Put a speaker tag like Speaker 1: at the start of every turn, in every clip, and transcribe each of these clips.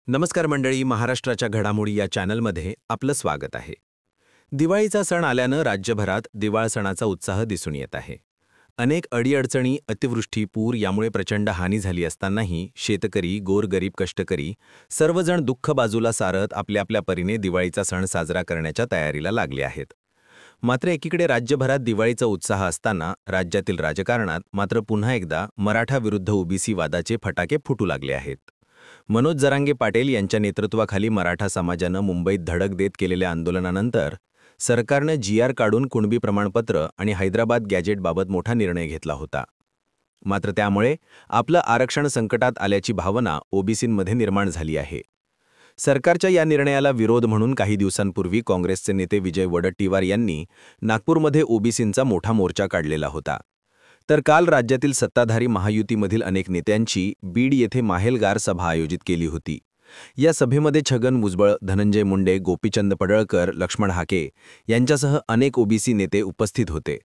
Speaker 1: नमस्कार मंडळी, महाराष्ट्राच्या घडामोडी या चॅनलमध्ये आपलं स्वागत आहे. दिवाळीचा सण आल्यानं राज्यभरात दिवाळ सणाचा उत्साह दिसून येत आहे. अनेक अडीअडचणी, अतिवृष्टी, पूर यामुळे प्रचंड हानी झाली असतानाही शेतकरी, गोरगरीब कष्टकरी सर्वजण दुःख बाजूला सारत आपल्या आपल्या परीने दिवाळीचा सण साजरा करण्याच्या तयारीला लागले आहेत. मात्र एकीकडे राज्यभरात दिवाळीचा उत्साह असताना राज्यातील राजकारणात मात्र पुन्हा एकदा मराठा विरुद्ध ओबीसी वादाचे फटाके फुटू लागले आहेत. मनोज जरांगे पाटील यांच्या नेतृत्वाखाली मराठा समाजानं मुंबईत धडक देत केलेल्या आंदोलनानंतर सरकारनं जीआर काढून कुणबी प्रमाणपत्र आणि हैदराबाद गॅजेटबाबत मोठा निर्णय घेतला होता. मात्र त्यामुळे आपलं आरक्षण संकटात आल्याची भावना ओबीसींमध्ये निर्माण झाली आहे. सरकारच्या या निर्णयाला विरोध म्हणून काही दिवसांपूर्वी काँग्रेसचे नेते विजय वडट्टीवार यांनी नागपूरमध्ये ओबीसींचा मोठा मोर्चा काढलेला होता. तर काल राज्यातील सत्ताधारी महायुतीमधील अनेक नेत्यांची बीड येथे माहेलगार सभा आयोजित केली होती. या सभेमध्ये छगन भुजबळ, धनंजय मुंडे, गोपीचंद पडळकर, लक्ष्मण हाके यांच्यासह अनेक ओबीसी नेते उपस्थित होते.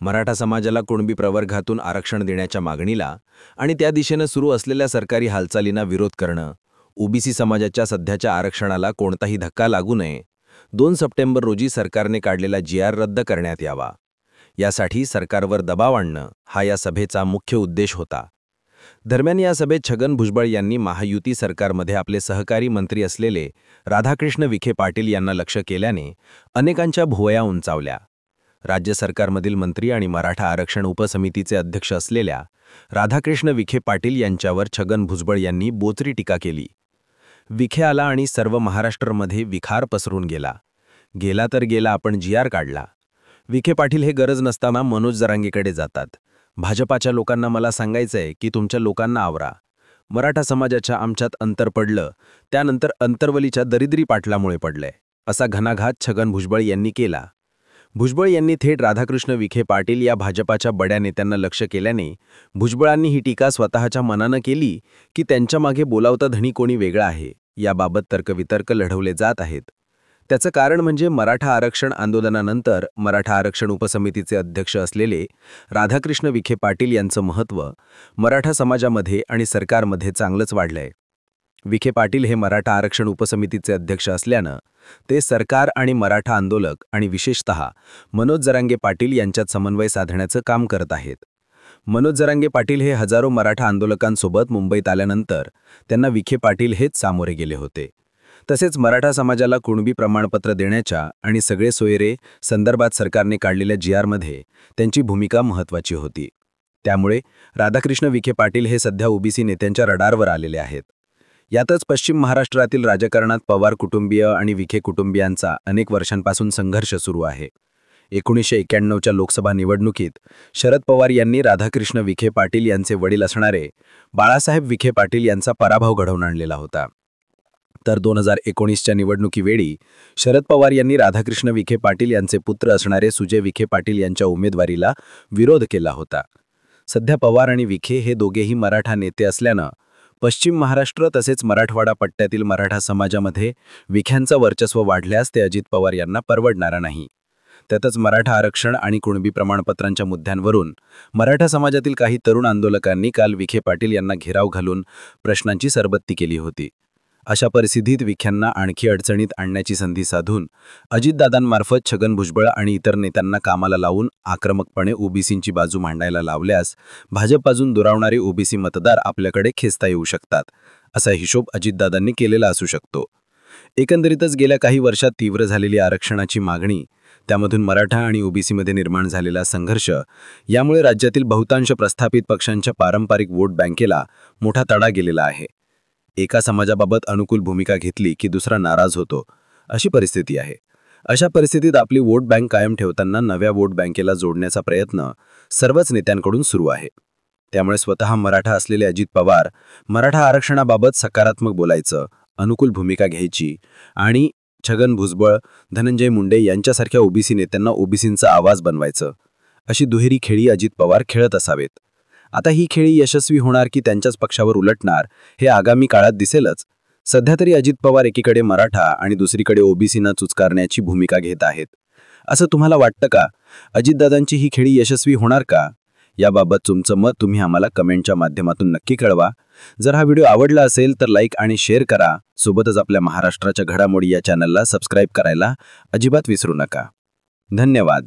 Speaker 1: मराठा समाजाला कुणबी प्रवर्गातून आरक्षण देण्याच्या मागणीला आणि त्या दिशेनं सुरू असलेल्या सरकारी हालचालींना विरोध करणं, ओबीसी समाजाच्या सध्याच्या आरक्षणाला कोणताही धक्का लागू नये, 2 सप्टेंबर रोजी सरकारने काढलेला जीआर रद्द करण्यात यावा, यासाठी सरकारवर दबाव आणणं हा या सभेचा मुख्य उद्देश होता. दरम्यान या सभेत छगन भुजबळ यांनी महायुती सरकारमध्ये आपले सहकारी मंत्री असलेले राधाकृष्ण विखे पाटील यांना लक्ष्य केल्याने अनेकांच्या भुवया उंचावल्या. राज्य सरकारमधील मंत्री आणि मराठा आरक्षण उपसमितीचे अध्यक्ष असलेल्या राधाकृष्ण विखे पाटील यांच्यावर छगन भुजबळ यांनी बोचरी टीका केली. विखे आला आणि सर्व महाराष्ट्रामध्ये विखार पसरून गेला. गेला तर गेला, आपण जीआर काढला. विखे पाटील हे गरज नसताना मनोज जरांगेकडे जातात. भाजपाच्या लोकांना मला सांगायचंय की तुमच्या लोकांना आवरा. मराठा समाजाच्या आमच्यात अंतर पडलं, त्यानंतर अंतरवलीच्या दरिद्री पाटलामुळे पडलंय, असा घणाघात छगन भुजबळ यांनी केला. भुजबळ यांनी थेट राधाकृष्ण विखे पाटील या भाजपाच्या बड्या नेत्यांना लक्ष केल्याने भुजबळांनी ही टीका स्वतःच्या मनानं केली की त्यांच्या मागे बोलावता धणी कोणी वेगळा आहे, याबाबत तर्कवितर्क लढवले जात आहेत. त्याचं कारण म्हणजे मराठा आरक्षण आंदोलनानंतर मराठा आरक्षण उपसमितीचे अध्यक्ष असलेले राधाकृष्ण विखे पाटील यांचं महत्त्व मराठा समाजामध्ये आणि सरकारमध्ये चांगलंच वाढलंय. विखे पाटील हे मराठा आरक्षण उपसमितीचे अध्यक्ष असल्यानं ते सरकार आणि मराठा आंदोलक आणि विशेषतः मनोज जरांगे पाटील यांच्यात समन्वय साधण्याचं काम करत आहेत. मनोज जरांगे पाटील हे हजारो मराठा आंदोलकांसोबत मुंबईत आल्यानंतर त्यांना विखे पाटील हेच सामोरे गेले होते. तसेच मराठा समाजाला कुणबी प्रमाणपत्र देण्याच्या आणि सगळे सोयरे संदर्भात सरकारने काढलेल्या जीआरमध्ये त्यांची भूमिका महत्त्वाची होती. त्यामुळे राधाकृष्ण विखे पाटील हे सध्या ओबीसी नेत्यांच्या रडारवर आलेले आहेत. यातच पश्चिम महाराष्ट्रातील राजकारणात पवार कुटुंबीय आणि विखे कुटुंबियांचा अनेक वर्षांपासून संघर्ष सुरू आहे. 1991च्या लोकसभा निवडणुकीत शरद पवार यांनी राधाकृष्ण विखे पाटील यांचे वडील असणारे बाळासाहेब विखे पाटील यांचा पराभव घडवून आणलेला होता. तर 2019च्या निवडणुकीवेळी शरद पवार यांनी राधाकृष्ण विखे पाटील यांचे पुत्र असणारे सुजय विखे पाटील यांच्या उमेदवारीला विरोध केला होता. सध्या पवार आणि विखे हे दोघेही मराठा नेते असल्यानं पश्चिम महाराष्ट्र तसेच मराठवाडा पट्ट्यातील मराठा समाजामध्ये विख्यांचं वर्चस्व वाढल्यास ते अजित पवार यांना परवडणारा नाही. त्यातच मराठा आरक्षण आणि कुणबी प्रमाणपत्रांच्या मुद्द्यांवरून मराठा समाजातील काही तरुण आंदोलकांनी काल विखे पाटील यांना घेराव घालून प्रश्नांची सरबत्ती केली होती. अशा परिस्थितीत विख्यांना आणखी अडचणीत आणण्याची संधी साधून अजितदादांमार्फत छगन भुजबळ आणि इतर नेत्यांना कामाला लावून आक्रमकपणे ओबीसींची बाजू मांडायला लावल्यास भाजपपासून दुरावणारे ओबीसी मतदार आपल्याकडे खेचता येऊ शकतात, असा हिशोब अजितदादांनी केलेला असू शकतो. एकंदरीतच गेल्या काही वर्षात तीव्र झालेली आरक्षणाची मागणी, त्यामधून मराठा आणि ओबीसीमध्ये निर्माण झालेला संघर्ष यामुळे राज्यातील बहुतांश प्रस्थापित पक्षांच्या पारंपरिक वोट बँकेला मोठा तडा गेलेला आहे. एका समाजाबाबत अनुकूल भूमिका घेतली की दुसरा नाराज होतो, अशी परिस्थिती आहे. अशा परिस्थितीत आपली वोट बँक कायम ठेवताना नव्या वोट बँकेला जोडण्याचा प्रयत्न सर्वच नेत्यांकडून सुरू आहे. त्यामुळे स्वतः मराठा असलेले अजित पवार मराठा आरक्षणाबाबत सकारात्मक बोलायचं, अनुकूल भूमिका घ्यायची आणि छगन भुजबळ, धनंजय मुंडे यांच्यासारख्या ओबीसी नेत्यांना ओबीसींचा आवाज बनवायचं, अशी दुहेरी खेळी अजित पवार खेळत असावेत. आता ही खेळी यशस्वी होणार की त्यांच्याच पक्षावर उलटणार हे आगामी काळात दिसेलच. सध्या तरी अजित पवार एकीकडे मराठा आणि दुसरीकडे ओबीसींना चुचकारण्याची भूमिका घेत आहेत. असं तुम्हाला वाटतं का? अजितदादांची ही खेळी यशस्वी होणार का?
Speaker 2: याबाबत तुमचं मत तुम्ही आम्हाला कमेंटच्या माध्यमातून नक्की कळवा. जर हा व्हिडिओ आवडला असेल तर लाईक आणि शेअर करा. सोबतच आपल्या महाराष्ट्राच्या घडामोडी या चॅनलला सबस्क्राईब करायला अजिबात विसरू नका. धन्यवाद.